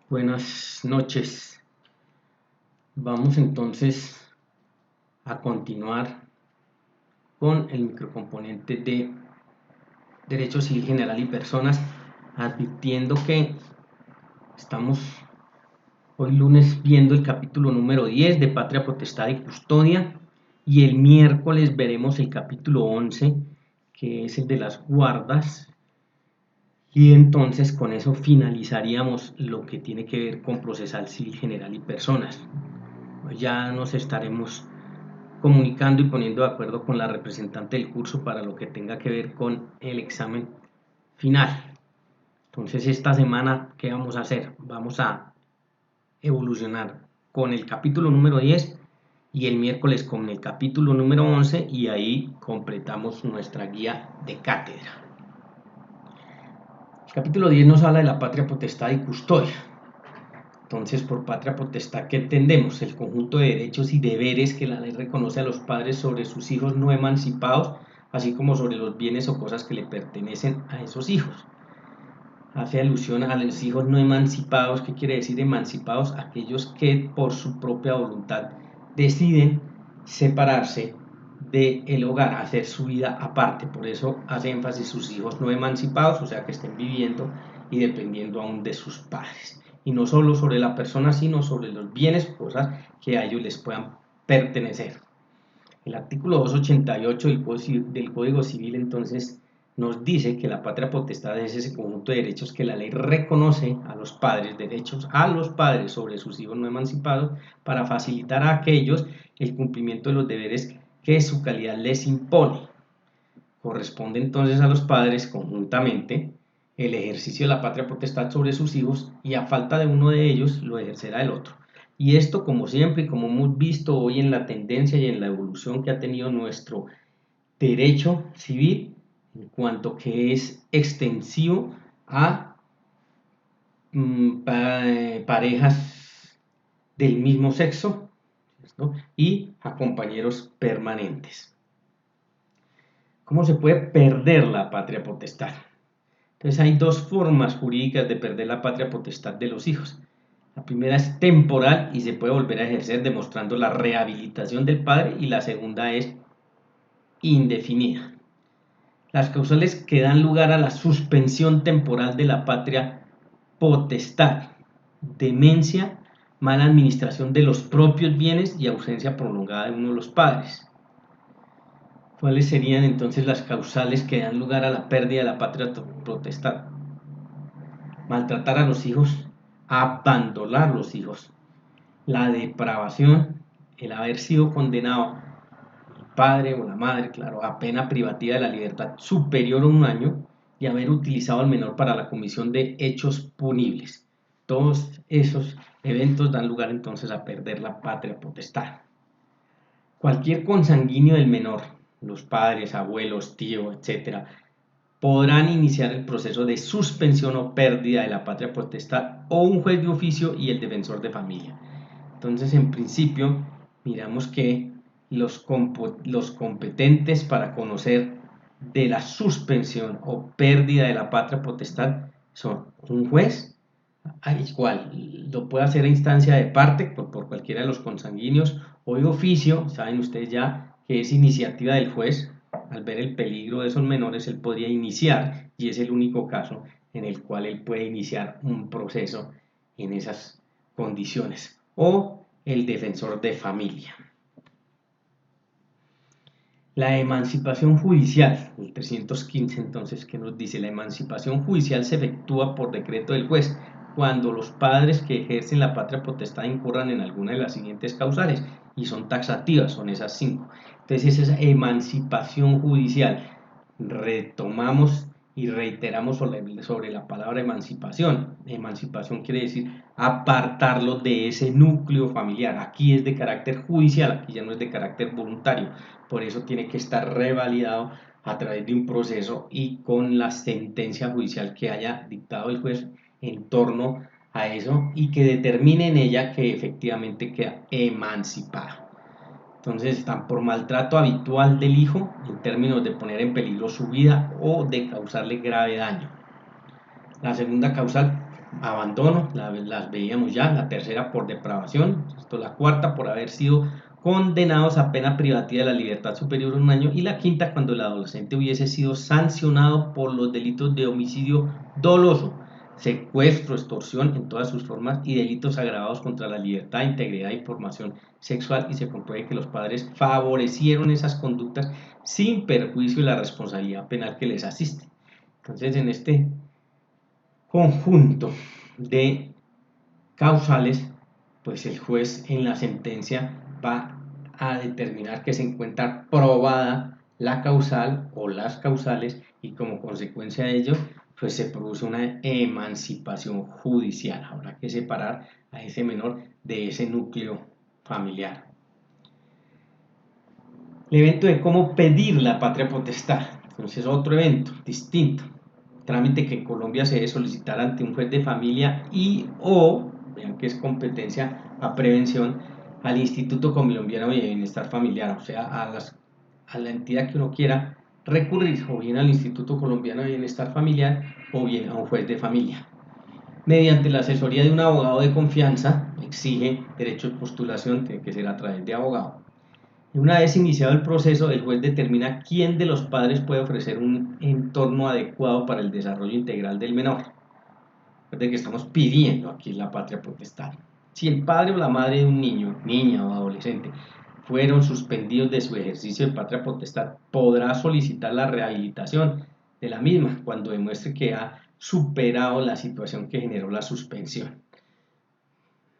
Buenas noches. Vamos entonces a continuar con el microcomponente de Derecho Civil General y Personas, advirtiendo que estamos hoy lunes viendo el capítulo número 10 de Patria, Potestad y Custodia, y el miércoles veremos el capítulo 11, que es el de las guardas. Y entonces con eso finalizaríamos lo que tiene que ver con procesal civil general y personas. Ya nos estaremos comunicando y poniendo de acuerdo con la representante del curso para lo que tenga que ver con el examen final. Entonces esta semana, ¿qué vamos a hacer? Vamos a evolucionar con el capítulo número 10 y el miércoles con el capítulo número 11 y ahí completamos nuestra guía de cátedra. El capítulo 10 nos habla de la patria, potestad y custodia. Entonces, por patria potestad, ¿qué entendemos? El conjunto de derechos y deberes que la ley reconoce a los padres sobre sus hijos no emancipados, así como sobre los bienes o cosas que le pertenecen a esos hijos. Hace alusión a los hijos no emancipados. ¿Qué quiere decir emancipados? Aquellos que por su propia voluntad deciden separarse del hogar, hacer su vida aparte. Por eso hace énfasis sus hijos no emancipados, o sea que estén viviendo y dependiendo aún de sus padres. Y no solo sobre la persona, sino sobre los bienes, cosas que a ellos les puedan pertenecer. El artículo 288 del Código Civil entonces nos dice que la patria potestad es ese conjunto de derechos que la ley reconoce a los padres, derechos a los padres sobre sus hijos no emancipados, para facilitar a aquellos el cumplimiento de los deberes que su calidad les impone. Corresponde entonces a los padres conjuntamente el ejercicio de la patria potestad sobre sus hijos, y a falta de uno de ellos lo ejercerá el otro. Y esto, como siempre y como hemos visto hoy en la tendencia y en la evolución que ha tenido nuestro derecho civil, en cuanto que es extensivo a parejas del mismo sexo, ¿no? Y a compañeros permanentes. ¿Cómo se puede perder la patria potestad? Entonces hay dos formas jurídicas de perder la patria potestad de los hijos. La primera es temporal y se puede volver a ejercer demostrando la rehabilitación del padre, y la segunda es indefinida. Las causales que dan lugar a la suspensión temporal de la patria potestad: demencia, mala administración de los propios bienes y ausencia prolongada de uno de los padres. ¿Cuáles serían entonces las causales que dan lugar a la pérdida de la patria potestad? Maltratar a los hijos, abandonar los hijos, la depravación, el haber sido condenado el padre o la madre, claro, a pena privativa de la libertad superior a 1 año, y haber utilizado al menor para la comisión de hechos punibles. Todos esos eventos dan lugar entonces a perder la patria potestad. Cualquier consanguíneo del menor, los padres, abuelos, tíos, etc., podrán iniciar el proceso de suspensión o pérdida de la patria potestad, o un juez de oficio y el defensor de familia. Entonces, en principio, miramos que los competentes para conocer de la suspensión o pérdida de la patria potestad son un juez, al cual lo puede hacer a instancia de parte por cualquiera de los consanguíneos, o de oficio. Saben ustedes ya que es iniciativa del juez. Al ver el peligro de esos menores, él podría iniciar, y es el único caso en el cual él puede iniciar un proceso en esas condiciones, o el defensor de familia. La emancipación judicial, el 315 entonces, ¿qué nos dice? La emancipación judicial se efectúa por decreto del juez cuando los padres que ejercen la patria potestad incurran en alguna de las siguientes causales, y son taxativas, son esas 5. Entonces esa emancipación judicial. Retomamos y reiteramos sobre la palabra emancipación. Emancipación quiere decir apartarlo de ese núcleo familiar. Aquí es de carácter judicial, aquí ya no es de carácter voluntario. Por eso tiene que estar revalidado a través de un proceso y con la sentencia judicial que haya dictado el juez en torno a eso, y que determine en ella que efectivamente queda emancipado. Entonces están por maltrato habitual del hijo, en términos de poner en peligro su vida o de causarle grave daño. La segunda causal abandono, las veíamos ya, la tercera por depravación, esto, la cuarta por haber sido condenados a pena privativa de la libertad superior a un año, y la quinta cuando el adolescente hubiese sido sancionado por los delitos de homicidio doloso, secuestro, extorsión en todas sus formas y delitos agravados contra la libertad, integridad y formación sexual, y se compruebe que los padres favorecieron esas conductas sin perjuicio de la responsabilidad penal que les asiste. Entonces, en este conjunto de causales, pues el juez en la sentencia va a determinar que se encuentra probada la causal o las causales, y como consecuencia de ello pues se produce una emancipación judicial. Habrá que separar a ese menor de ese núcleo familiar. El evento de cómo pedir la patria potestad, entonces otro evento distinto, trámite que en Colombia se debe solicitar ante un juez de familia y o, vean que es competencia a prevención, al Instituto Colombiano de Bienestar Familiar, o sea, a la entidad que uno quiera recurrir, o bien al Instituto Colombiano de Bienestar Familiar o bien a un juez de familia. Mediante la asesoría de un abogado de confianza, exige derecho de postulación, tiene que ser a través de abogado. Una vez iniciado el proceso, el juez determina quién de los padres puede ofrecer un entorno adecuado para el desarrollo integral del menor. Recuerden que estamos pidiendo aquí la patria potestad. Si el padre o la madre de un niño, niña o adolescente fueron suspendidos de su ejercicio de patria potestad, podrá solicitar la rehabilitación de la misma cuando demuestre que ha superado la situación que generó la suspensión.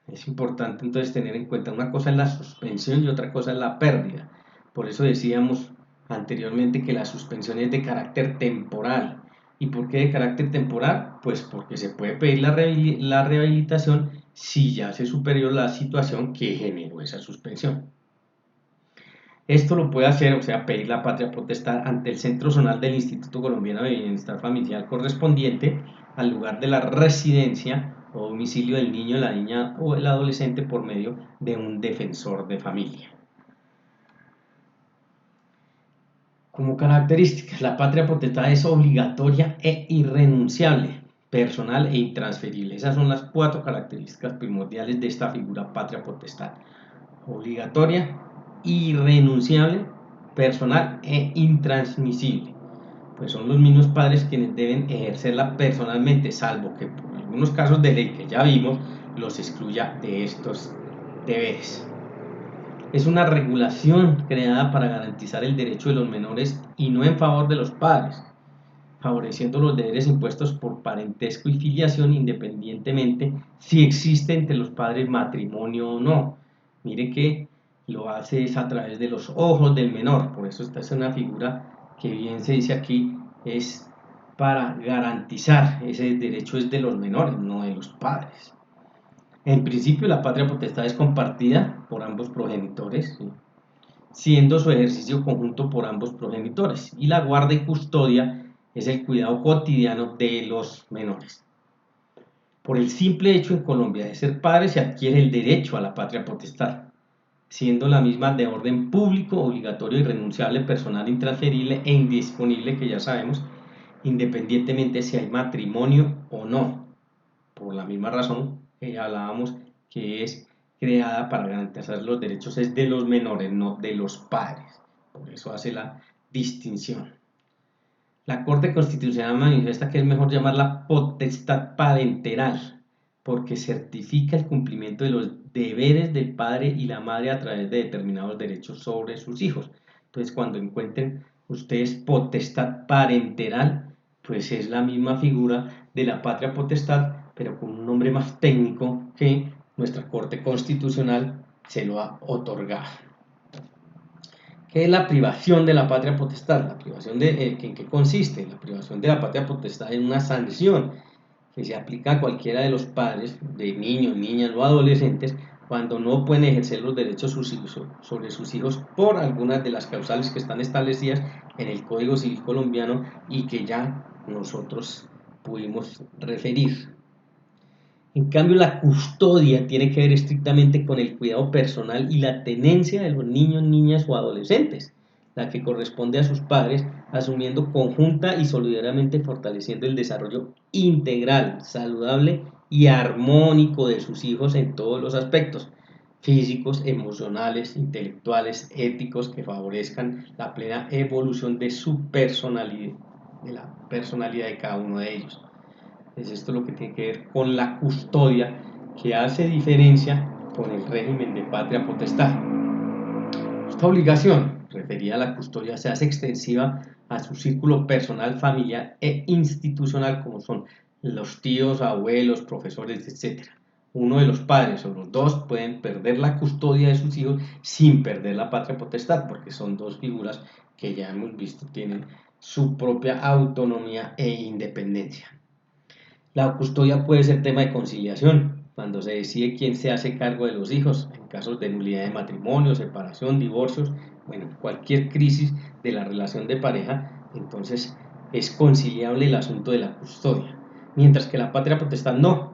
Es importante entonces tener en cuenta, una cosa es la suspensión y otra cosa es la pérdida. Por eso decíamos anteriormente que la suspensión es de carácter temporal. ¿Y por qué de carácter temporal? Pues porque se puede pedir la rehabilitación si ya se superó la situación que generó esa suspensión. Esto lo puede hacer, o sea, pedir la patria potestad ante el centro zonal del Instituto Colombiano de Bienestar Familiar correspondiente al lugar de la residencia o domicilio del niño, la niña o el adolescente por medio de un defensor de familia. Como características, la patria potestad es obligatoria e irrenunciable, personal e intransferible. Esas son las 4 características primordiales de esta figura patria potestad. Obligatoria, irrenunciable, personal e intransmisible. Pues son los mismos padres quienes deben ejercerla personalmente, salvo que por algunos casos de ley que ya vimos los excluya de estos deberes. Es una regulación creada para garantizar el derecho de los menores y no en favor de los padres, favoreciendo los deberes impuestos por parentesco y filiación independientemente si existe entre los padres matrimonio o no. Mire que lo hace es a través de los ojos del menor, por eso esta es una figura que bien se dice aquí, es para garantizar ese derecho es de los menores, no de los padres. En principio la patria potestad es compartida por ambos progenitores, ¿sí?, siendo su ejercicio conjunto por ambos progenitores, y la guarda y custodia es el cuidado cotidiano de los menores. Por el simple hecho en Colombia de ser padre se adquiere el derecho a la patria potestad, siendo la misma de orden público, obligatorio, irrenunciable, personal, intransferible e indisponible, que ya sabemos, independientemente si hay matrimonio o no, por la misma razón que ya hablábamos, que es creada para garantizar los derechos es de los menores, no de los padres. Por eso hace la distinción. La Corte Constitucional manifiesta que es mejor llamarla potestad parenteral, porque certifica el cumplimiento de los deberes del padre y la madre a través de determinados derechos sobre sus hijos. Entonces, cuando encuentren ustedes potestad parenteral, pues es la misma figura de la patria potestad, pero con un nombre más técnico que nuestra Corte Constitucional se lo ha otorgado. ¿Qué es la privación de la patria potestad? La privación ¿en qué consiste? La privación de la patria potestad es una sanción que se aplica a cualquiera de los padres de niños, niñas o adolescentes cuando no pueden ejercer los derechos sobre sus hijos por algunas de las causales que están establecidas en el Código Civil colombiano y que ya nosotros pudimos referir. En cambio, la custodia tiene que ver estrictamente con el cuidado personal y la tenencia de los niños, niñas o adolescentes, la que corresponde a sus padres, asumiendo conjunta y solidariamente fortaleciendo el desarrollo integral, saludable y armónico de sus hijos en todos los aspectos físicos, emocionales, intelectuales, éticos, que favorezcan la plena evolución de su personalidad, de la personalidad de cada uno de ellos. Es esto lo que tiene que ver con la custodia, que hace diferencia con el régimen de patria potestad. Esta obligación, referida a la custodia, se hace extensiva a su círculo personal, familiar e institucional, como son los tíos, abuelos, profesores, etc. Uno de los padres o los dos pueden perder la custodia de sus hijos sin perder la patria potestad, porque son dos figuras que ya hemos visto tienen su propia autonomía e independencia. La custodia puede ser tema de conciliación, cuando se decide quién se hace cargo de los hijos, en casos de nulidad de matrimonio, separación, divorcios, bueno, cualquier crisis de la relación de pareja, entonces es conciliable el asunto de la custodia. Mientras que la patria potestad no,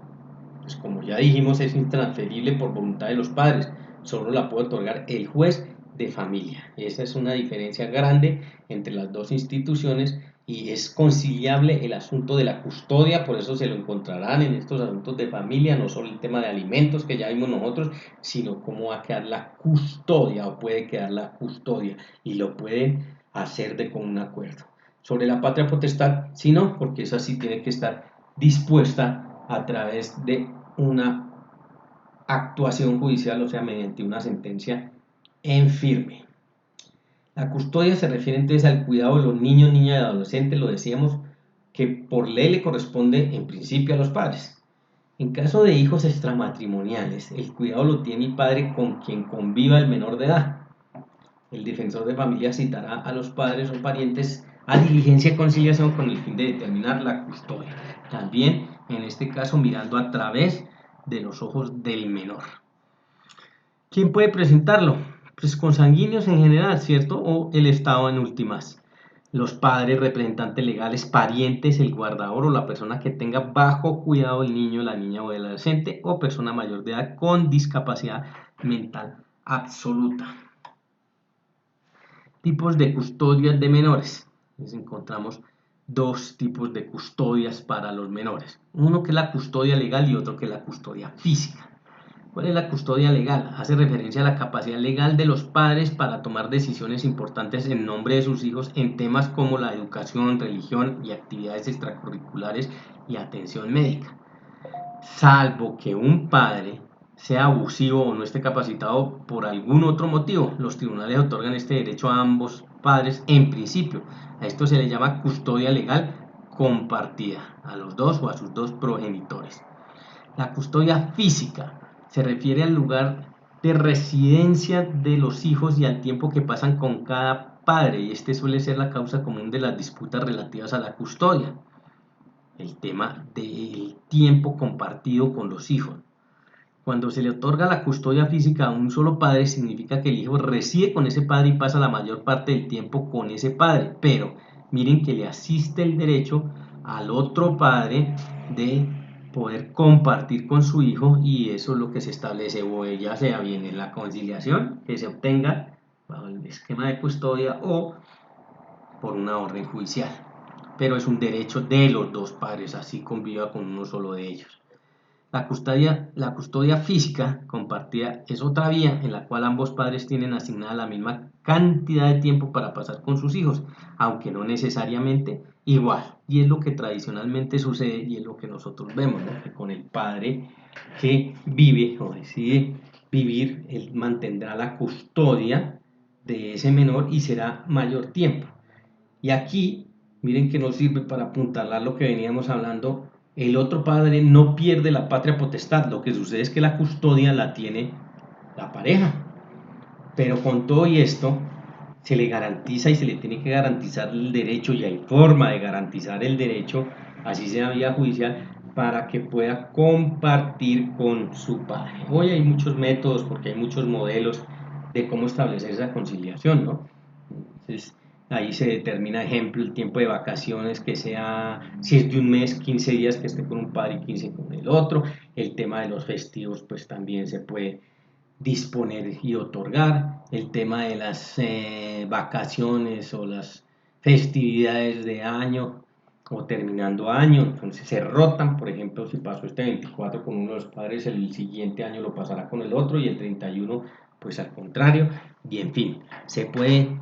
pues como ya dijimos, es intransferible por voluntad de los padres, solo la puede otorgar el juez de familia. Esa es una diferencia grande entre las dos instituciones y es conciliable el asunto de la custodia, por eso se lo encontrarán en estos asuntos de familia, no solo el tema de alimentos que ya vimos nosotros, sino cómo va a quedar la custodia o puede quedar la custodia y lo pueden hacer de común acuerdo. Sobre la patria potestad, sí no, porque esa sí tiene que estar dispuesta a través de una actuación judicial, o sea, mediante una sentencia en firme. La custodia se refiere entonces al cuidado de los niños, niñas y adolescentes, lo decíamos, que por ley le corresponde en principio a los padres. En caso de hijos extramatrimoniales, el cuidado lo tiene el padre con quien conviva el menor de edad. El defensor de familia citará a los padres o parientes a diligencia y conciliación con el fin de determinar la custodia. También, en este caso, mirando a través de los ojos del menor. ¿Quién puede presentarlo? Pues consanguíneos en general, ¿cierto? O el Estado en últimas. Los padres, representantes legales, parientes, el guardador o la persona que tenga bajo cuidado el niño, la niña o el adolescente o persona mayor de edad con discapacidad mental absoluta. Tipos de custodias de menores. Entonces encontramos dos tipos de custodias para los menores. Uno que es la custodia legal y otro que es la custodia física. ¿Cuál es la custodia legal? Hace referencia a la capacidad legal de los padres para tomar decisiones importantes en nombre de sus hijos en temas como la educación, religión y actividades extracurriculares y atención médica. Salvo que un padre sea abusivo o no esté capacitado por algún otro motivo, los tribunales otorgan este derecho a ambos padres en principio. A esto se le llama custodia legal compartida, a los dos o a sus dos progenitores. La custodia física se refiere al lugar de residencia de los hijos y al tiempo que pasan con cada padre, y este suele ser la causa común de las disputas relativas a la custodia, el tema del tiempo compartido con los hijos. Cuando se le otorga la custodia física a un solo padre, significa que el hijo reside con ese padre y pasa la mayor parte del tiempo con ese padre, pero miren que le asiste el derecho al otro padre de poder compartir con su hijo, y eso es lo que se establece, o ya sea bien en la conciliación que se obtenga bajo el esquema de custodia o por una orden judicial, pero es un derecho de los dos padres, así conviva con uno solo de ellos. La custodia física compartida es otra vía en la cual ambos padres tienen asignada la misma cantidad de tiempo para pasar con sus hijos, aunque no necesariamente igual. Y es lo que tradicionalmente sucede y es lo que nosotros vemos, ¿no? Que con el padre que vive o decide vivir, él mantendrá la custodia de ese menor y será mayor tiempo. Y aquí, miren que nos sirve para apuntalar lo que veníamos hablando. El otro padre no pierde la patria potestad, lo que sucede es que la custodia la tiene la pareja. Pero con todo y esto, se le garantiza y se le tiene que garantizar el derecho, y hay forma de garantizar el derecho, así sea vía judicial, para que pueda compartir con su padre. Hoy hay muchos métodos porque hay muchos modelos de cómo establecer esa conciliación, ¿no? Entonces, ahí se determina, ejemplo, el tiempo de vacaciones, que sea, si es de un mes, 15 días que esté con un padre y 15 con el otro. El tema de los festivos, pues también se puede disponer y otorgar. El tema de las vacaciones o las festividades de año o terminando año, entonces se rotan. Por ejemplo, si pasó este 24 con uno de los padres, el siguiente año lo pasará con el otro, y el 31 pues al contrario, y en fin, se puede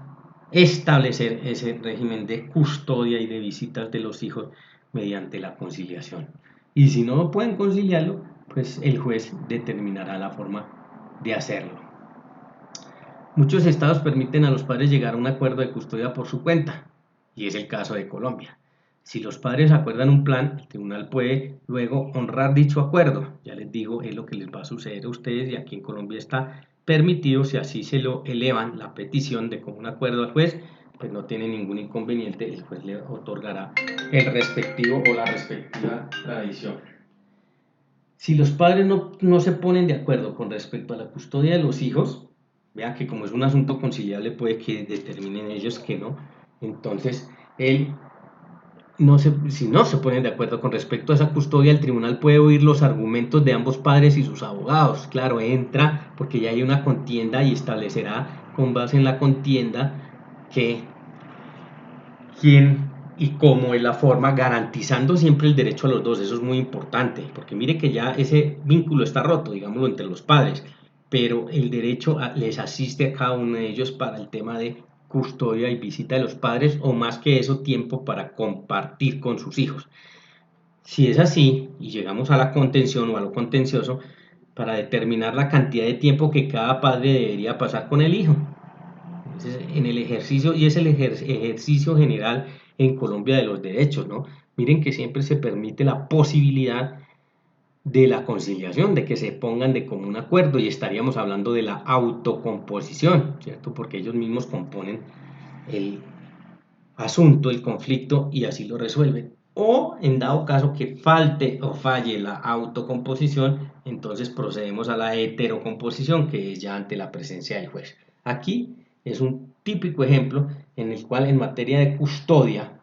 establecer ese régimen de custodia y de visitas de los hijos mediante la conciliación. Y si no pueden conciliarlo, pues el juez determinará la forma de hacerlo. Muchos estados permiten a los padres llegar a un acuerdo de custodia por su cuenta, y es el caso de Colombia. Si los padres acuerdan un plan, el tribunal puede luego honrar dicho acuerdo. Ya les digo, es lo que les va a suceder a ustedes, y aquí en Colombia está permitido. Si así se lo elevan la petición de común acuerdo al juez, pues no tiene ningún inconveniente, el juez le otorgará el respectivo o la respectiva tradición. Si los padres no se ponen de acuerdo con respecto a la custodia de los hijos, vea que como es un asunto conciliable puede que determinen ellos que no, entonces si no se ponen de acuerdo con respecto a esa custodia, el tribunal puede oír los argumentos de ambos padres y sus abogados. Claro, entra porque ya hay una contienda, y establecerá con base en la contienda quién y cómo es la forma, garantizando siempre el derecho a los dos. Eso es muy importante, porque mire que ya ese vínculo está roto, digámoslo, entre los padres, pero el derecho les asiste a cada uno de ellos para el tema de custodia y visita de los padres, o más que eso, tiempo para compartir con sus hijos. Si es así y llegamos a la contención o a lo contencioso, para determinar la cantidad de tiempo que cada padre debería pasar con el hijo. En el ejercicio, y es el ejercicio general en Colombia de los derechos, ¿no? Miren que siempre se permite la posibilidad de la conciliación, de que se pongan de común acuerdo, y estaríamos hablando de la autocomposición, ¿cierto? Porque ellos mismos componen el asunto, el conflicto, y así lo resuelven. O en dado caso que falte o falle la autocomposición, entonces procedemos a la heterocomposición, que es ya ante la presencia del juez. Aquí es un típico ejemplo en el cual, en materia de custodia,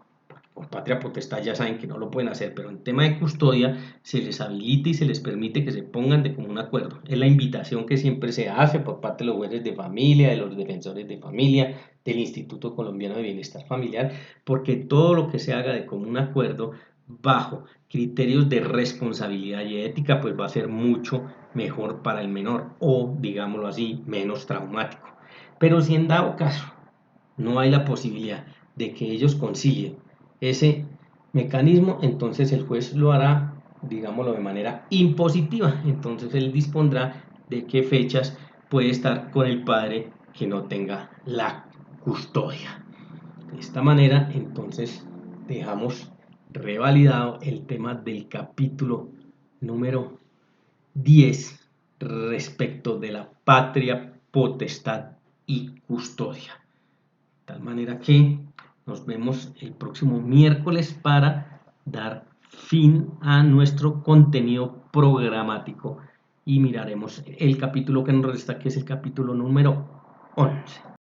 por patria potestad ya saben que no lo pueden hacer, pero en tema de custodia se les habilita y se les permite que se pongan de común acuerdo. Es la invitación que siempre se hace por parte de los jueces de familia, de los defensores de familia, del Instituto Colombiano de Bienestar Familiar, porque todo lo que se haga de común acuerdo bajo criterios de responsabilidad y ética, pues va a ser mucho mejor para el menor, o digámoslo así, menos traumático. Pero si en dado caso no hay la posibilidad de que ellos concilien ese mecanismo, entonces el juez lo hará, digámoslo, de manera impositiva. Entonces él dispondrá de qué fechas puede estar con el padre que no tenga la custodia. De esta manera, entonces, dejamos revalidado el tema del capítulo número 10 respecto de la patria, potestad y custodia. De tal manera que nos vemos el próximo miércoles para dar fin a nuestro contenido programático, y miraremos el capítulo que nos resta, que es el capítulo número 11.